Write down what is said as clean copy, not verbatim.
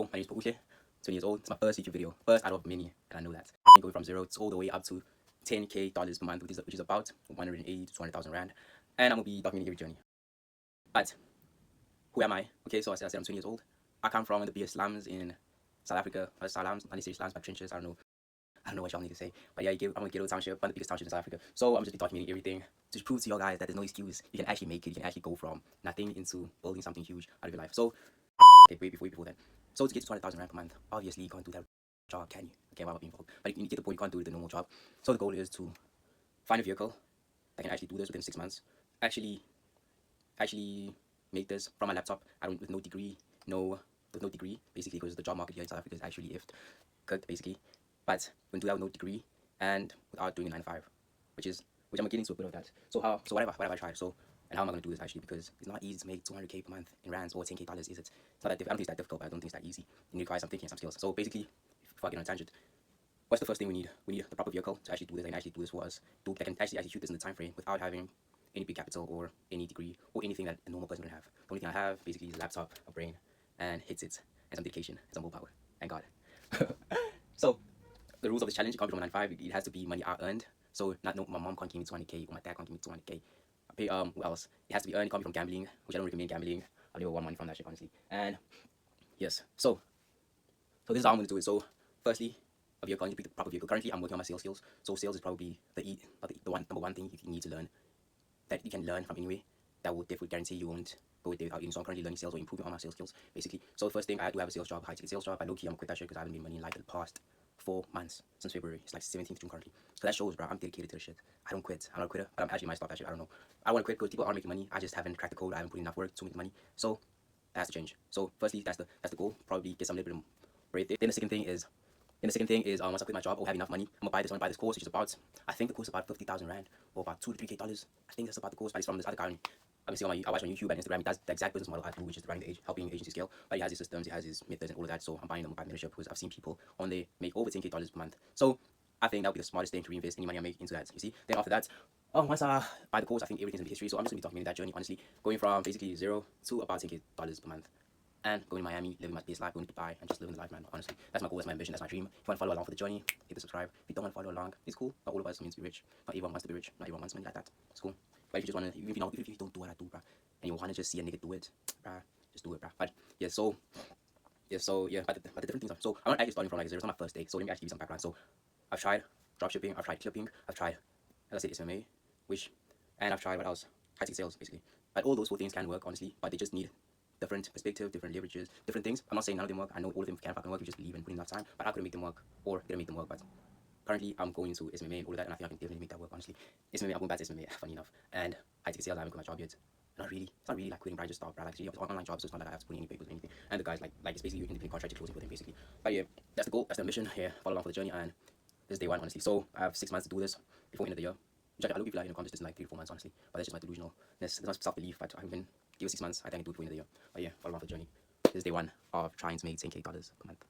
My name is 20 years old. It's my first YouTube video, first out of many, and I know that. I'm going from zero to all the way up to $10K per month, which is about 180 to 200,000 rand, and I'm gonna be documenting every journey. But who am I? Okay, so I said I'm 20 years old. I come from the biggest slums in South Africa. Slums, not necessarily slums, but trenches. I don't know what y'all need to say, but yeah, I'm a ghetto township, one of the biggest townships in South Africa. So I'm just documenting everything to prove to y'all guys that there's no excuse. You can actually make it. You can actually go from nothing into building something huge out of your life. So, okay, wait before that. So to get to 200,000 rand per month, obviously you can't do that job, can you? Okay, why would be involved? But you get the point. You can't do it the normal job. So the goal is to find a vehicle that can actually do this within 6 months. Actually make this from my laptop. With no degree, basically, because the job market here in South Africa is actually good, basically. But we can do that with no degree and without doing a 9 to 5, which I'm getting to a bit of that. So what have I tried? And how am I going to do this actually? Because it's not easy to make 200K per month in rands or $10K, is it? It's not that difficult. I don't think it's that difficult, but I don't think it's that easy. You require some thinking and some skills. So basically, if I get on a tangent, what's the first thing we need? We need the proper vehicle to actually do this and actually do this for us. That can actually execute this in the time frame without having any big capital or any degree or anything that a normal person would have. The only thing I have basically is a laptop, a brain, and headsets, and some dedication, and some willpower. Thank God. So the rules of this challenge, it can't be from 9 to 5. It has to be money I earned. So my mom can't give me 200K or my dad can't give me 200K. I pay who else? It has to be earned. It can't be from gambling, which I don't recommend gambling. I'll never want money from that shit, honestly. And yes, so this is how I'm gonna do it. So firstly, a vehicle. I need to pick the proper vehicle. Currently, I'm working on my sales skills. So sales is probably the number one thing you need to learn, that you can learn from anywhere. That will definitely guarantee you won't go with it without. So I'm currently learning sales or improving on my sales skills, basically. So the first thing, I do have a sales job, high ticket sales job. But low key, I'm gonna quit that shit because I haven't made money in like the past 4 months since February. It's like 17th June currently. So that shows, bro, I'm dedicated to the shit. I don't quit. I'm not a quitter, but I'm actually might stop that shit. I don't know. I want to quit because people aren't making money. I just haven't cracked the code. I haven't put enough work to make money. So that has to change. So firstly, that's the goal. Probably get some little bit of bread there. Then the second thing is once I quit my job or have enough money, I'm gonna buy this course, which is about, I think the course is about 50,000 rand or about $2 to $3K. I think that's about the course, but it's from this other guy. I watch on YouTube and Instagram. He does the exact business model I do, which is helping agency scale. But he has his systems, he has his methods and all of that. So I'm buying them by mentorship because I've seen people on there make over $10K per month. So I think that would be the smartest thing to reinvest any money I make into that. You see. Then after that, once I buy the course, I think everything's in history. So I'm just gonna be documenting that journey, honestly, going from basically zero to about $10K per month. And going to Miami, living my best life, going to Dubai, and just living the life, man. Honestly, that's my goal, that's my ambition, that's my dream. If you want to follow along for the journey, hit the subscribe. If you don't want to follow along, it's cool. Not all of us means to be rich. Not everyone wants to be rich. Not everyone wants money like that. It's cool. But if you just want to, if you don't do what I do, bruh, and you want to just see a nigga do it, bruh, just do it, bruh. But yeah, but the different things are. So I'm not actually starting from like zero. It's not my first day. So let me actually give you some background. So I've tried dropshipping, I've tried clipping, I've tried, as I said, SMA, and I've tried what else? High ticket sales, basically. But all those 4 things can work, honestly, but they just need different perspective, different leverages, different things. I'm not saying none of them work. I know all of them can fucking work. You just believe and put in enough time. But I couldn't make them work, or didn't make them work. But currently, I'm going into SMA and all of that, and I think I can definitely make that work. Honestly, SMA, I'm going back to SMA. Funny enough, and high ticket sales, I haven't quit my job yet. Not really. It's not really like quitting, but I just stopped. Right? Like, it's online job, so it's not like I have to put in any papers or anything. And the guys like it's basically you independent contract, closing for them, basically. But yeah, that's the goal. That's the mission here. Follow along for the journey, and this is day 1, honestly. So I have 6 months to do this before the end of the year. I look people like accomplish this in like 3 to 4 months, honestly. But that's just my delusionalness. It's not self-belief, but I've been given 6 months. I think I can do it before the end of the year. But yeah, follow along for the journey. This is day 1 of trying to make $10K per month.